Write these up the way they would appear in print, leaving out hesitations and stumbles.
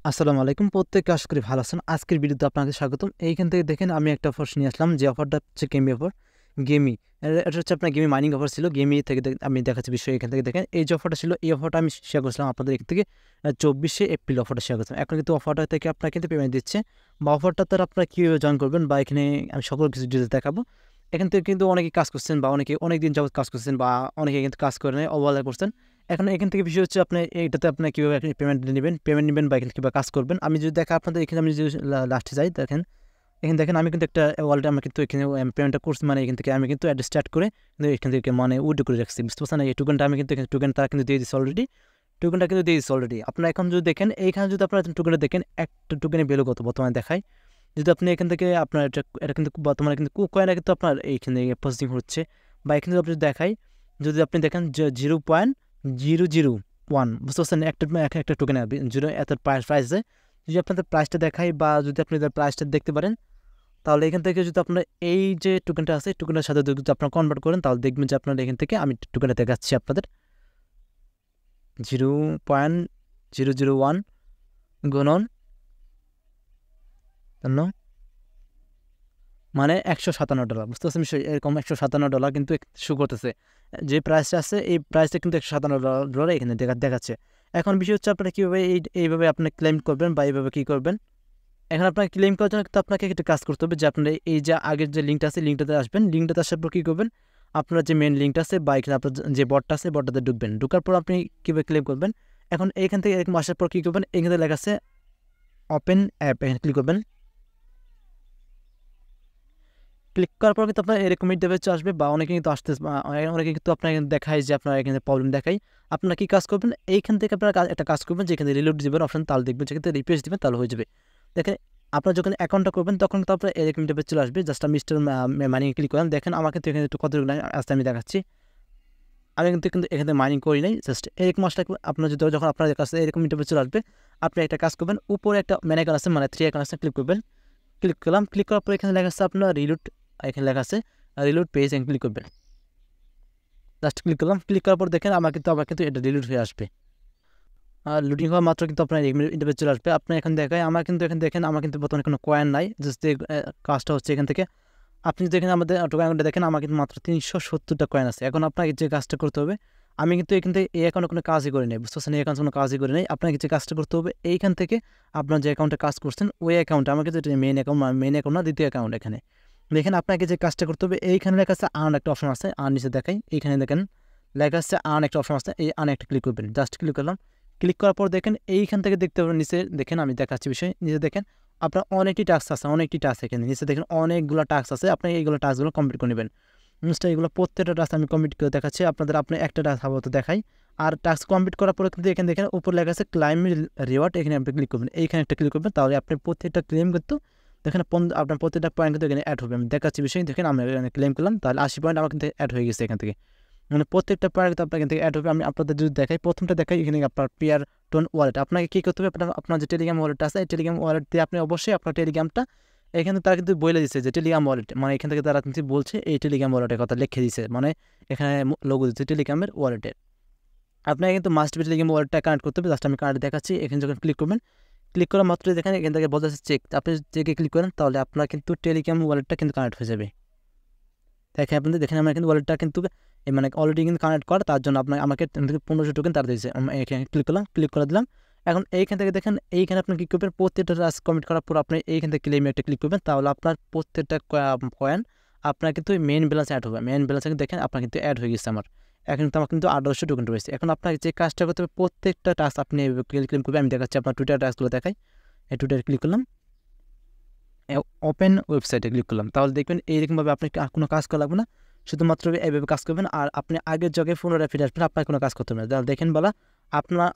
আসসালামু আলাইকুম। প্রত্যেকে আশা করি ভালো আছেন। আজকের ভিডিওতে আপনাকে স্বাগতম। এইখান থেকে দেখেন আমি একটা অফার নিয়ে আসলাম, যে অফারটা হচ্ছে গেমি অফার। গেমি এটা হচ্ছে আপনার গেমি মাইনিং অফার ছিল। গেমি থেকে আমি দেখাচ্ছি বিষয়। এখান থেকে দেখেন এই যে অফারটা ছিল, এই অফারটা আমি শেয়ার করেছিলাম আপনাদের এখান থেকে 24শে এপ্রিল অফারটা শেয়ার করেছিলাম। এখন কিন্তু অফারটা থেকে আপনার কিন্তু পেমেন্ট দিচ্ছে, বা অফারটা তার আপনারা কীভাবে জয়েন করবেন, বা এখানে আমি সকল কিছু ডিটেলস দেখাবো। এখান থেকে কিন্তু অনেকেই কাজ করছেন, বা অনেকে অনেক দিন যাবত কাজ করছেন, বা অনেকে কিন্তু কাজ করে নেয়, অবহেলা করছেন। এখন এখান থেকে বিষয় হচ্ছে আপনি এইটাতে আপনি কীভাবে আপনি পেমেন্ট নেবেন বা এখানে কীভাবে কাজ করবেন। আমি যদি দেখা আপনাদের এখানে আমি যদি লাস্টে যাই, দেখেন এখানে দেখেন আমি কিন্তু একটা ওয়ালেটে আমি কিন্তু এখানে পেমেন্টটা করছি, মানে এখান থেকে আমি কিন্তু অ্যাড স্টার্ট করে কিন্তু এখান থেকে মানে উইথড্র করে রাখছি, বুঝতে পারছেন। এই টোকেনটা আমি কিন্তু এখানে টোকেন তারা কিন্তু দিয়ে দিচ্ছে অলরেডি। টোকেনটা কিন্তু দিয়ে দিচ্ছে অলরেডি। আপনারা এখন যদি দেখেন এইখানে যদি আপনারা টোকেনটা দেখেন, একটা টোকেনের ভ্যালু কত বর্তমানে দেখায়। যদি আপনি এখান থেকে আপনার এটা কিন্তু বর্তমানে কিন্তু কয়েনটা কিন্তু আপনার এইখানে প্রসেসিং হচ্ছে, বা এখানে যদি আপনি দেখাই, যদি আপনি দেখেন যে 0.001, বুঝতে পারছেন, একটা টোকেন জিরো এত প্রাইসে। যদি আপনাদের প্রাইসটা দেখাই, বা যদি আপনি প্রাইসটা দেখতে পারেন, তাহলে এখান থেকে যদি আপনার এই যে টোকেনটা আছে, টোকেনের সাথে যদি আপনারা কনভার্ট করেন, তাহলে দেখবেন যে আপনার এখান থেকে আমি টোকেনটা দেখাচ্ছি আপনাদের 0.001 গুণন মানে $157, বুঝতে পারছেন বিষয়। এরকম $157 কিন্তু শো করতেছে। যে প্রাইসটা আছে এই প্রাইসটা কিন্তু $157 এখানে দেখাচ্ছে। এখন বিষয় হচ্ছে আপনারা কীভাবে এইভাবে আপনি ক্লেম করবেন, বা এইভাবে কী করবেন। এখন আপনাকে ক্লেম করার জন্য কিন্তু আপনাকে একটা কাজ করতে হবে, যে আপনার এই যে আগের যে লিঙ্কটা আছে, লিঙ্কটাতে আসবেন। লিঙ্কটাতে আসার পর কী করবেন, আপনার যে মেন লিঙ্কটা আছে, বা এখানে আপনার যে বটটা আছে, বটটাতে ঢুকবেন। ঢোকার পর আপনি কীভাবে ক্লেম করবেন। এখন এইখান থেকে এরকম আসার পর কী করবেন, এখানে লেখা আছে ওপেন অ্যাপ, এখানে ক্লিক করবেন। ক্লিক করার পর কিন্তু আপনার এরকম ইন্টারফেস আসবে, বা অনেকে কিন্তু অনেকে কিন্তু আপনার এখানে দেখায় যে আপনার এখানে প্রবলেম দেখায়। আপনারা কি কাজ করবেন, এইখান থেকে আপনারা একটা কাজ করবেন, যে এখানে রিলোড দিবেন অপশন, তাহলে দেখবেন যেখান থেকে রিফ্রেশ দিবেন তাহলে হয়ে যাবে। দেখেন আপনার যখন অ্যাকাউন্টটা করবেন, তখন কিন্তু আপনার এরকম ইন্টারফেস চলে আসবে। জাস্ট আমি মিস্টার মাইনিং ক্লিক করলাম। দেখেন আমার কিন্তু এখানে একটু কতটুকু আসতে আমি দেখাচ্ছি। আমি কিন্তু এখানে মাইনিং করি নাই, জাস্ট এরকম আসলে আপনার যখন আপনার কাছে এরকম ইন্টারফেস চলে আসবে, আপনি একটা কাজ করবেন, উপরে একটা ম্যানেকার আছে, মানে 3 আইকন আছে, ক্লিক করবেন। ক্লিক করলাম, ক্লিক করার পর এখানে লেখা আছে আপনার রিলোড, এখানে লেখা আছে রিলোড পেজ, এখানে ক্লিক করবেন। জাস্ট ক্লিক করলাম, ক্লিক করার পর দেখেন আমার কিন্তু এটা রিলোড হয়ে আসবে। আর লোডিং হওয়া মাত্র কিন্তু আপনার ইন্টারফেস চলে আসবে। আপনি এখন দেখায় আমার কিন্তু এখানে দেখেন আমার কিন্তু বর্তমানে কোনো কয়েন নাই, জাস্ট কাজটা হচ্ছে এখান থেকে। আপনি যদি এখানে আমাদের টোকেনটা দেখেন, আমার কিন্তু মাত্র 370টা কয়েন আছে। এখন আপনাকে যে কাজটা করতে হবে, আমি কিন্তু এখান থেকে এই অ্যাকাউন্টে কোনো কাজই করি নাই, বুঝতে পারছেন, এই অ্যাকাউন্টে কোনো কাজই করি নাই। আপনাকে যে কাজটা করতে হবে, এইখান থেকে আপনার যে অ্যাকাউন্টে কাজ করছেন ওই অ্যাকাউন্টে, আমার কিন্তু মেন অ্যাকাউন্ট না, দ্বিতীয় অ্যাকাউন্ট। এখানে দেখেন আপনাকে যে কাজটা করতে হবে, এইখানে লেখা আছে আর্ন, একটা অপশন আছে, আর্ন নিচে দেখাই, এইখানে দেখেন লেখা আছে আর্ন, একটা অপশন আছে, এই আর্ন একটা ক্লিক করবেন। জাস্ট ক্লিক করলাম, ক্লিক করার পর দেখেন এইখান থেকে দেখতে পাবেন নিচে, দেখেন আমি দেখাচ্ছি বিষয়, নিচে দেখেন আপনার অনেকটি টাস্ক আছে, এখানে নিচে দেখেন অনেকগুলো টাস্ক আছে। আপনি এইগুলো টাস্কগুলো কমপ্লিট করে নেবেন। এগুলো প্রত্যেকটা টাস্ক আমি কমপ্লিট করে দেখাচ্ছি আপনাদের। আপনি একটা টাস্ক আপাতত দেখাই। আর টাস্ক কমপ্লিট করার পরে কিন্তু এখানে দেখেন উপর লেখা আছে ক্লাইম রিওয়ার্ড, এখানে আপনি ক্লিক করবেন। এইখানে একটা ক্লিক করবেন, তাহলে আপনি প্রত্যেকটা ক্লেম কিন্তু দেখেন আপনার প্রত্যেকটা পয়েন্ট কিন্তু এখানে অ্যাড হবে। আমি দেখাচ্ছি বিষয়, দেখেন আমি এখানে ক্লেম করলাম, তাহলে 80 পয়েন্ট আমার কিন্তু অ্যাড হয়ে গেছে এখান থেকে। মানে প্রত্যেকটা পয়েন্ট কিন্তু আপনার এখান থেকে অ্যাড হবে। আমি আপনাদের যদি দেখাই, প্রথমটা দেখাই, এখানে আপনার পেয়ার টোন ওয়ালেট। আপনাকে কী করতে হবে, আপনার যে টেলিগ্রাম ওয়ালেট আছে, এই টেলিগ্রাম ওয়ালেট দিয়ে আপনি অবশ্যই আপনার টেলিগ্রামটা, এখানে তারা কিন্তু বলে দিচ্ছে যে টেলিগ্রাম ওয়ালেট, মানে এখান থেকে তারা কিন্তু বলছে এই টেলিগ্রাম ওয়ালেটের কথা লিখে দিচ্ছে, মানে এখানে লোগো দিচ্ছে টেলিগ্রামের ওয়ালেটের। আপনাকে কিন্তু মাস্ট বি টেলিগ্রাম ওয়ালেটটা কানেক্ট করতে হবে। জাস্ট আমি কানেক্ট দেখাচ্ছি। এখানে যখন ক্লিক করবেন, ক্লিক করা মাত্রই দেখেন এখান থেকে বলা যাচ্ছে চেক, আপনি চেকে ক্লিক করেন, তাহলে আপনার কিন্তু টেলিগ্রাম ওয়ালেটটা কিন্তু কানেক্ট হয়ে যাবে। দেখেন আপনাদের, দেখেন আমার কিন্তু ওয়ালেটটা কিন্তু মানে অলরেডি কিন্তু কানেক্ট করা, তার জন্য আমাকে 1500 টোকেন তারা দিয়েছে। এখানে ক্লিক করলাম, ক্লিক করে দিলাম। এখন এইখান থেকে দেখেন, এইখানে আপনি কী করবেন, প্রত্যেকটা টাস্ক কমপ্লিট করার পর আপনি এইখান থেকে ক্লেমে একটা ক্লিক করবেন, তাহলে আপনার প্রত্যেকটা কয়েন আপনার কিন্তু মেন ব্যালেন্স অ্যাড হবে। মেন ব্যালেন্স দেখেন আপনার কিন্তু অ্যাড হয়ে গেছে আমার। এখন কিন্তু আমার কিন্তু 1800 টোকেন রয়েছে। এখন আপনার যে কাজটা করতে হবে, প্রত্যেকটা টাস্ক আপনি ক্লেম করবেন। আমি দেখাচ্ছি আপনার টুইটার টাস্কগুলো দেখাই। এই টুইটারে ক্লিক করলাম, ওপেন ওয়েবসাইটে ক্লিক করলাম, তাহলে দেখবেন এইরকমভাবে আপনি আর কোনো কাজ করা লাগবে না, শুধুমাত্র এইভাবে কাজ করবেন। আর আপনি আগের জায়গায় পুনরায় ফিরে আসবেন, আপনার কোনো কাজ করতে হবে না। তাহলে দেখেন বলা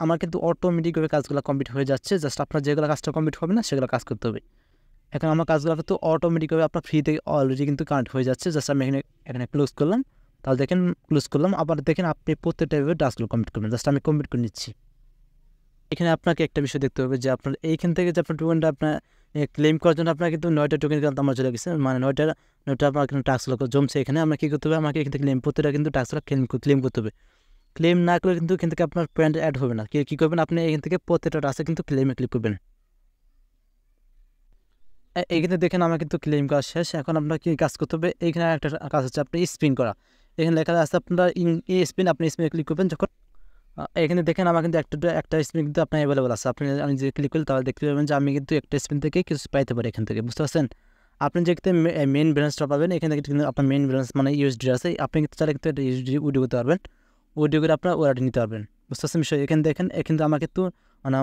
আমার কিন্তু অটোমেটিকভাবে কাজগুলো কমপ্লিট হয়ে যাচ্ছে। জাস্ট আপনার যেগুলো কাজটা কমপ্লিট হবে না সেগুলো কাজ করতে হবে। এখন আমার কাজগুলো কিন্তু অটোমেটিকভাবে আপনার ফ্রিতে অলরেডি কিন্তু কানেক্ট হয়ে যাচ্ছে। জাস্ট আমি এখানে ক্লোজ করলাম, তাহলে দেখেন ক্লোজ করলাম। আবার দেখেন আপনি প্রত্যেকটা এভাবে টাস্কগুলো কমপ্লিট করবেন। জাস্ট আমি কমপ্লিট করে নিচ্ছি। এখানে আপনাকে একটা বিষয় দেখতে হবে, যে আপনার এইখান থেকে যে আপনার টোকেনটা আপনার ক্লেম করার জন্য আপনার কিন্তু 9টা টোকেন কিন্তু আমার চলে গেছে, মানে 9টা আপনার কিন্তু টাস্কগুলো জমছে। এখানে আমরা কী করতে হবে, আমাকে এখান থেকে প্রত্যেকটা কিন্তু টাস্কগুলো ক্লেম করতে হবে। ক্লেম না করলে কিন্তু এখান থেকে আপনার পয়েন্ট অ্যাড হবে না। কী করবেন, আপনি এখান থেকে প্রত্যেকটা টাস্কে কিন্তু ক্লেমে ক্লিক করবেন। এইখানে দেখেন আমার কিন্তু ক্লেম করা শেষ। এখন আপনার কি কাজ করতে হবে, এইখানে একটা কাজ হচ্ছে আপনি স্পিন করা। এখানে লেখা আছে আপনার স্পিন, আপনি স্পিনে ক্লিক করবেন যখন এখানে দেখেন আমার কিন্তু একটা স্পিন কিন্তু আপনার অ্যাভেলেবল আছে। আমি যে ক্লিক করি তাহলে দেখতে পাবেন যে আমি কিন্তু একটা স্পিন থেকে কিছু পাইতে পারি এখান থেকে, বুঝতে পারছেন? আপনি যে মেইন ব্যালেন্সটা পাবেন এখান থেকে কিন্তু আপনার মেইন ব্যালেন্স মানে ইউএসডি আছে, আপনি কিন্তু চাইলে কিন্তু একটা ইউএসডি উইড্রো করতে পারবেন, উইড্রো করে আপনার ওয়ালেটে নিতে পারবেন, বুঝতে পারছেন বিষয়? এখানে দেখেন কিন্তু আমার কিন্তু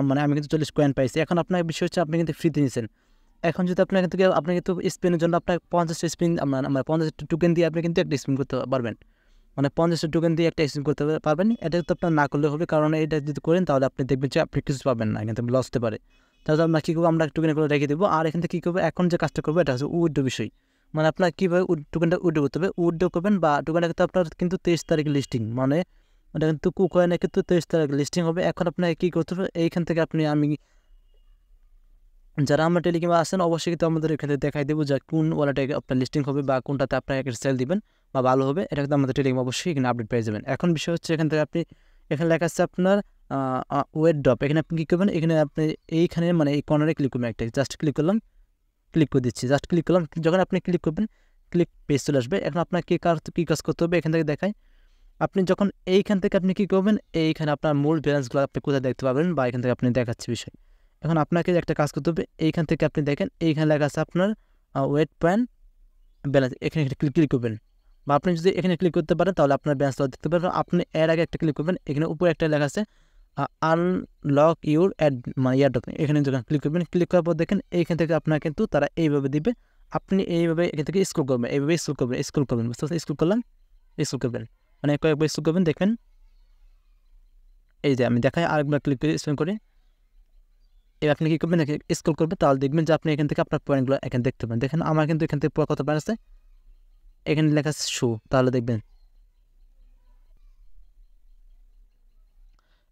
মানে আমি কিন্তু 40 কয়েন পাইছি। এখন আপনার বিষয় হচ্ছে আপনি কিন্তু ফ্রিতে নিয়েছেন। এখন যদি আপনি এখান থেকে আপনি কিন্তু স্পিনের জন্য আপনার 50টা স্পিন মানে 50টা টোকেন দিয়ে আপনি কিন্তু একটা স্পিন করতে পারবেন, মানে 50টা টোকেন দিয়ে একটা স্পিন করতে পারবেন। এটা তো আপনার না করলে হবে, কারণ এটা যদি করেন তাহলে আপনি দেখবেন যে আপনি কিছু পাবেন না, এখান থেকে লস হতে পারে। তাহলে আমরা কী করবো, আমরা টোকেনগুলো রেখে দেবো। আর এখান থেকে কী করবো, এখন যে কাজটা করবো এটা হচ্ছে উইথড্র বিষয়। মানে আপনার কীভাবে টোকেনটা উইথড্র করতে হবে, উইথড্র করবেন বা টোকেনটা কিন্তু আপনার কিন্তু 23 তারিখে লিস্টিং, মানে ওটা কিন্তু কুকয়েনে কিন্তু 23 তারিখে লিস্টিং হবে। এখন আপনাকে কী করতে হবে, এইখান থেকে আমি যারা আমরা টেলিগ্রামে আসেন অবশ্যই কিন্তু আমাদের এখানে দেখাই দেবো যে কোন ওয়ালেটে আপনার লিস্টিং হবে বা কোনটাতে আপনার একটা সেল দিবেন বা ভালো হবে, এটা কিন্তু আমাদের টেলিগ্রাম অবশ্যই এখানে আপডেট পেয়ে যাবেন। এখন বিষয় হচ্ছে এখান থেকে আপনি এখানে লেখা আছে আপনার ওয়েট ড্রপ, এখানে আপনি কী করবেন, এখানে আপনি এইখানে মানে এই কর্নারে ক্লিক করবেন, একটা জাস্ট ক্লিক করলাম, ক্লিক করে দিচ্ছি, জাস্ট ক্লিক করলাম। যখন আপনি ক্লিক করবেন ক্লিক পেজ চলে আসবে। এখন আপনার কী কাজ করতে হবে এখান থেকে দেখায়। আপনি যখন এইখান থেকে আপনি কী করবেন, এইখানে আপনার মূল ব্যালেন্সগুলো আপনি কোথায় দেখতে পাবেন বা এখান থেকে আপনি দেখাচ্ছি বিষয়। এখন আপনাকে একটা কাজ করতে হবে, এইখান থেকে আপনি দেখেন এইখানে লেখা আছে আপনার ওয়েট পয়েন্ট ব্যালেন্স, এখানে ক্লিক করবেন। বা আপনি যদি এখানে ক্লিক করতে পারেন তাহলে আপনার ব্যালেন্সটা দেখতে পারবেন। আপনি এর আগে একটা ক্লিক করবেন, এখানে উপরে একটা লেখা আছে আনলক ইউর অ্যাড মানে ইয়ারড্রপ, এখানে যখন ক্লিক করবেন, ক্লিক করার পর দেখেন এইখান থেকে আপনার কিন্তু তারা এইভাবে দিবে। আপনি এইভাবে এখান থেকে স্ক্রল করবেন, এইভাবে স্ক্রল করবেন বুঝতে পারছেন? স্ক্রল করলাম, স্ক্রল করবেন মানে কয়েকবার স্ক্রল করবেন, দেখবেন এই যে আমি দেখাই, আরেকবার ক্লিক করে স্ক্রল করি। এবার আপনি কী করবেন, স্ক্রল করবেন, তাহলে দেখবেন যে আপনি এখান থেকে আপনার পয়েন্টগুলো এখানে দেখতে পাবেন। দেখেন আমার কিন্তু এখান থেকে কত পয়েন্ট আছে, এখানে লেখা আছে শো, তাহলে দেখবেন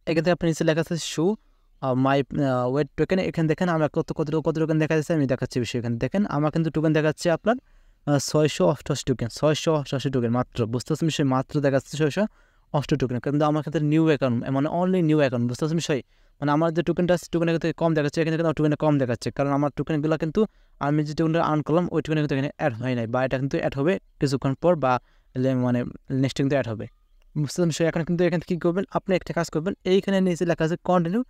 এখান থেকে আপনি নিচে লেখা আছে শো মাই ওয়েট টোকেন। এখানে দেখেন আমার কত টোকেন দেখা যাচ্ছে, আমি দেখাচ্ছি বিষয়। এখানে দেখেন আমার কিন্তু টোকেন দেখাচ্ছে আপনার 688 টোকেন, 688 টোকেন মাত্র, বুঝতে পারছেন বিষয়? মাত্র দেখাচ্ছে 688 টোকেন, কিন্তু আমার ক্ষেত্রে নিউ অ্যাকাউন্ট মানে অনলি নিউ অ্যাকাউন্ট, বুঝতে পারছেন বিষয়? মানে আমার যে টোকেনটা আছে টোকেনের ক্ষেত্রে কম দেখাচ্ছে, এখানে কিন্তু টোকেনটা কম দেখাচ্ছে, কারণ আমার টোকেনগুলো কিন্তু আমি যে টোকেনটা আর্ন করলাম ওই টোকেনের কিন্তু এখানে অ্যাড হয় নাই, বা এটা কিন্তু অ্যাড হবে কিছুক্ষণ পর বা মানে নেক্সট কিন্তু অ্যাড হবে, বুঝতে পারছেন বিষয়? এখন কিন্তু এখানে কী করবেন, আপনি একটা কাজ করবেন, এইখানে নিচে লেখা আছে কন্টিনিউ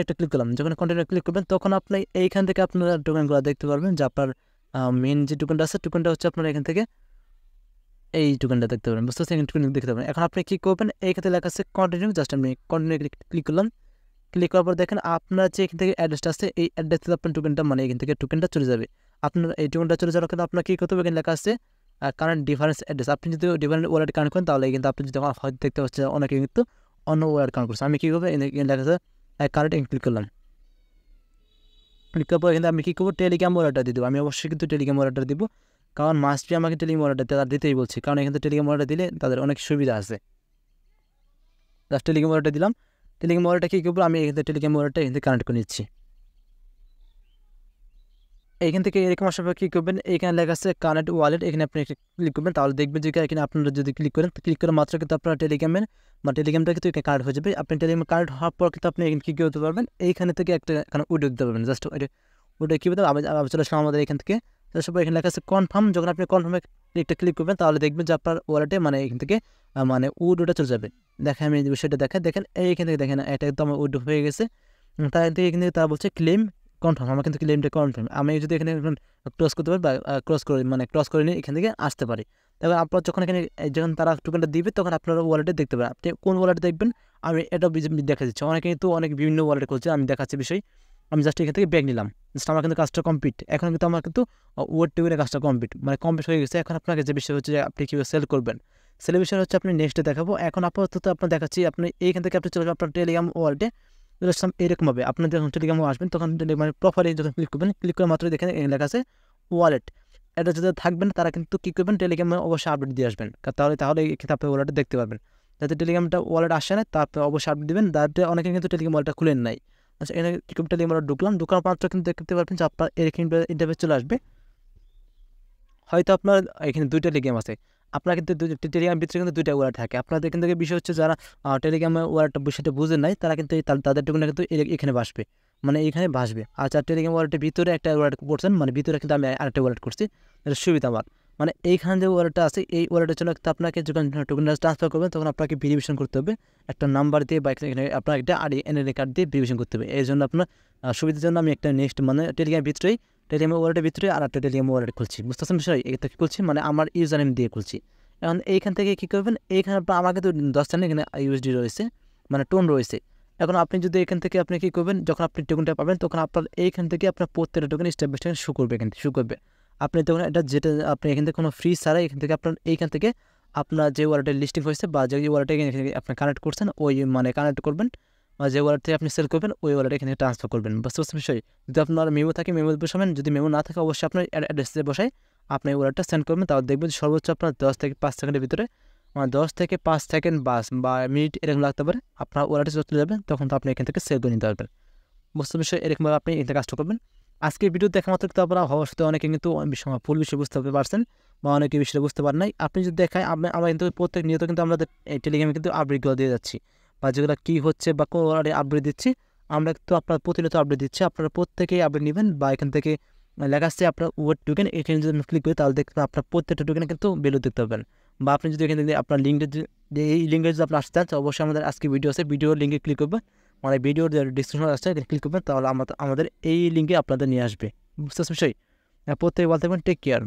একটা ক্লিক করলাম। যখন কন্টিনিউ ক্লিক করবেন তখন আপনি এইখান থেকে আপনারা টোকেনগুলো দেখতে পারবেন যে আপনার মেন যে টোকেনটা আছে, টোকেনটা হচ্ছে আপনার এখান থেকে এই টোকেনটা দেখতে পারবেন, বুঝতে পারছেন? টোকেন দেখতে পারবেন। এখন আপনি কী করবেন, এইখানে লেখা আছে কন্টিনিউ, জাস্ট আমি কন্টিনিউ ক্লিক করলাম। ক্লিক করার পর দেখেন আপনার যে এখান থেকে অ্যাড্রেসটা আছে এই অ্যাড্রেসে আপনার টোকেনটা মানে এখান থেকে টোকেনটা চলে যাবে। আপনার এই টোকেনটা চলে যাওয়ার কিন্তু আপনার কী করতে হবে, এখানে লেখা আছে কারেন্ট ডিফারেন্স অ্যাড্রেস। আপনি যদি ডিফারেন্ট ওয়ালেট কানেক্ট করেন তাহলে কিন্তু আপনি যদি হয়তো দেখতে পাচ্ছেন অনেকে কিন্তু অন্য ওয়ালেট কানেক্ট করছে। আমি কী করবো, এখানে লেখা আছে কারেন্ট ক্লিক করলাম। ক্লিক করার পর এখানে আমি কী করবো, টেলিগ্রাম ওয়ালেটটা দিয়ে দেবো। আমি অবশ্যই কিন্তু টেলিগ্রাম ওয়ালেটটা দিব, কারণ মাস্টলি আমাকে টেলিগ্রাম ওয়ালেটটা তারা দিতেই বলছি, কারণ এখানে টেলিগ্রাম ওয়ালেটটা দিলে তাদের অনেক সুবিধা আছে। জাস্ট টেলিগ্রাম ওয়ালেটটা দিলাম। টেলিগ্রাম ওয়ালেটটা কী করবো, আমি এখান থেকে টেলিগ্রাম ওয়ালেটটা এখান থেকে কানেক্ট করে নিচ্ছি। এইখান থেকে এরকম আসার পর কী করবেন, এইখানে লেখা আছে কানেক্ট ওয়ালেট, এখানে আপনি ক্লিক করবেন, তাহলে দেখবেন যে এখানে আপনারা যদি ক্লিক করেন, ক্লিক করা মাত্র কিন্তু আপনার টেলিগ্রামের বা টেলিগ্রামটা কিন্তু এখানে কানেক্ট হয়ে যাবে। আপনি টেলিগ্রাম কানেক্ট হওয়ার পর কিন্তু আপনি এখানে কী করতে পারবেন, এইখানে থেকে একটা এখানে উইড্রো দিতে পারবেন। জাস্ট ওটা কী বলতে আবার চলে আসলাম আমাদের এখান থেকে। তারপর এখানে লেখা আছে কনফার্ম, যখন আপনি কনফার্মে একটা ক্লিক করবেন তাহলে দেখবেন যে আপনার ওয়ালেটে মানে এখান থেকে মানে উইড্রোটা চলে যাবে। দেখেন আমি এই বিষয়টা দেখেন এইখান থেকে দেখেন এটা কিন্তু আমার উইড্রো হয়ে গেছে। তার থেকে এখান থেকে তারা বলছে ক্লেম কনফার্ম, আমার কিন্তু ক্লেমটা কনফার্ম। আমি যদি এখানে ক্রস করতে পারি বা ক্রস করে নিয়ে এখান থেকে আসতে পারি, তবে আপনার যখন এখানে যখন তারা টোকেনটা দিবে তখন আপনার ওয়ালেটে দেখতে পারেন। আপনি কোন ওয়ালেটে দেখবেন আমি এটা দেখা দিচ্ছি। অনেকে কিন্তু অনেক বিভিন্ন ওয়ালেট করছে, আমি দেখাচ্ছি বিষয়। আমি জাস্ট এখান থেকে ব্যাগ নিলাম, জাস্ট আমার কিন্তু কাজটা কমপ্লিট। এখন কিন্তু আমার কিন্তু ওয়ার্ড টেবিলের কাজটা কমপ্লিট মানে কমপ্লিট হয়ে গেছে। এখন আপনাকে যে বিষয় হচ্ছে যে আপনি কীভাবে সেল করবেন, সেলের বিষয় হচ্ছে আপনি নেক্সটে দেখাবো। এখন আপাতত আপনার দেখাচ্ছি, আপনি এইখান থেকে আপনি চলে যাবেন আপনার টেলিগ্রাম ওয়ালেটে। এরকমভাবে আপনার যখন টেলিগ্রামে আসবেন তখন মানে প্রপারলি যখন ক্লিক করবেন, ক্লিক করে মাত্র দেখেন লেখা আছে ওয়ালেট। এটা যাদের থাকবেন তারা কিন্তু কী করবেন, টেলিগ্রামে অবশ্যই আপডেট দিয়ে আসবেন, তাহলে কিন্তু আপনি ওয়ালেটে দেখতে পারবেন। যাতে টেলিগ্রামটা ওয়ালেট আসে না তারপরে অবশ্যই আপডেট দেবেন। যাতে অনেকে কিন্তু টেলিগ্রাম ওয়ালেটটা খুলেন নাই। আচ্ছা, এখানে টেলিগ্রাম ওয়ালেট ঢুকার মাত্র কিন্তু দেখতে পারবেন যে আপনার এরকম ইন্টারফেস চলে আসবে। হয়তো আপনার এখানে 2টা টেলিগ্রাম আছে, আপনার কিন্তু টেলিগ্রামের ভিতরে কিন্তু 2টা ওয়ালেট থাকে। আপনাদের এখান থেকে বিষয় হচ্ছে যারা টেলিগ্রামের ওয়ালেটটা বিষয়টা বুঝে নাই তারা কিন্তু তাদের টোকেনটা কিন্তু এখানে আসবে। মানে এইখানে ভাসবে। আচ্ছা টেলিগ্রাম ওয়ালেটের ভিতরে একটা ওয়ালেট করছেন, মানে ভিতরে কিন্তু আমি আরেকটা ওয়ালেট করছি, এটা সুবিধা আমার। মানে এইখানে যে ওয়ালেটটা আছে এই ওয়ালেটের জন্য কিন্তু আপনাকে যখন টোকেনটা ট্রান্সফার করবেন তখন আপনাকে ভেরিফিকেশন করতে হবে একটা নাম্বার দিয়ে বা এখানে আপনার একটা এনআইডি কার্ড দিয়ে ভেরিফিকেশন করতে হবে। এই জন্য আপনার সুবিধার জন্য আমি একটা নেক্সট মানে টেলিগ্রাম ওয়ালেটের ভিতরে আর একটা টেলিগ্রাম ওয়ালেট খুলছি, বুঝতে পারছেন বিষয়? এটা কি খুলছি মানে আমার ইউজার নেম দিয়ে খুলছি। এখন এইখান থেকে কী করবেন, এইখানে আপনার আমাকে তো 10টা এখানে ইউএসডি রয়েছে, মানে টোন রয়েছে। এখন আপনি যদি এখান থেকে আপনি কী করবেন, যখন আপনি টোকেনটা পাবেন তখন আপনার এইখান থেকে আপনার প্রত্যেকটা token step by step show করবে, এখান থেকে শো করবে। আপনি তখন এটা যেটা আপনি এখান থেকে কোনো ফ্রি ছাড়াই এখান থেকে এইখান থেকে আপনার যে ওয়ালেটের লিস্টিং হয়েছে বা যে ওয়ালেটে আপনি কানেক্ট করছেন ওই মানে কানেক্ট করবেন, বা যে ওয়ালেট থেকে আপনি সেল করবেন ওই ওয়ালেটে এখানে ট্রান্সফার করবেন, বুঝতে পারছেন বিষয়? যদি আপনার মেমো থাকে মেমো বসাবেন, যদি মেমো না থাকে অবশ্যই আপনার অ্যাড্রেসে বসায় আপনি ওয়ালেটটা সেন্ড করবেন। তাহলে দেখবেন সর্বোচ্চ আপনার 10 থেকে 5 সেকেন্ডের ভিতরে, মানে 10 থেকে 5 সেকেন্ড বা মিনিট এরকম লাগতে পারে, আপনার ওয়ালেটে চলে যাবেন, তখন তো আপনি এখান থেকে সেল করে নিতে পারবেন, বুঝতে বিষয়? এরকমভাবে আপনি এখানে কাজটা করবেন। আজকের ভিডিও দেখা মাত্র কিন্তু আপনারা হওয়ার সাথে অনেকে কিন্তু ফুল বিষয় বুঝতে পারছেন বা অনেকে বিষয়টা বুঝতে পারেন নাই। আপনি যদি দেখায় আমরা কিন্তু প্রত্যেক নিয়ত কিন্তু আমাদের এই টেলিগ্রামে কিন্তু আপডেটগুলো দিয়ে যাচ্ছি, বা যেগুলো কী হচ্ছে বা কোন আপডেট দিচ্ছি আমরা কিন্তু আপনার প্রতিনিয়ত আপডেট দিচ্ছি। আপনারা প্রত্যেকেই আপডেট নেবেন, বা এখান থেকে লেখা আসছে আপনার ওয়ার্ড টোকেন, এখানে যদি ক্লিক করি তাহলে দেখবেন আপনার প্রত্যেকটা টোকেনে কিন্তু ভ্যালু দেখতে পাবেন। বা আপনি যদি এখানে আপনার লিঙ্কের এই লিঙ্কে যদি আপনি আসতে চান অবশ্যই আমাদের আজকে ভিডিও আছে, ভিডিও লিঙ্কে ক্লিক করবেন, মানে ভিডিওর যে ডিসক্রিপশন আছে ক্লিক করবেন, তাহলে আমাদের এই লিঙ্কে আপনাদের নিয়ে আসবে, বুঝতে পারছেন বিষয়? প্রত্যেকে বলতে পারবেন টেক কেয়ার।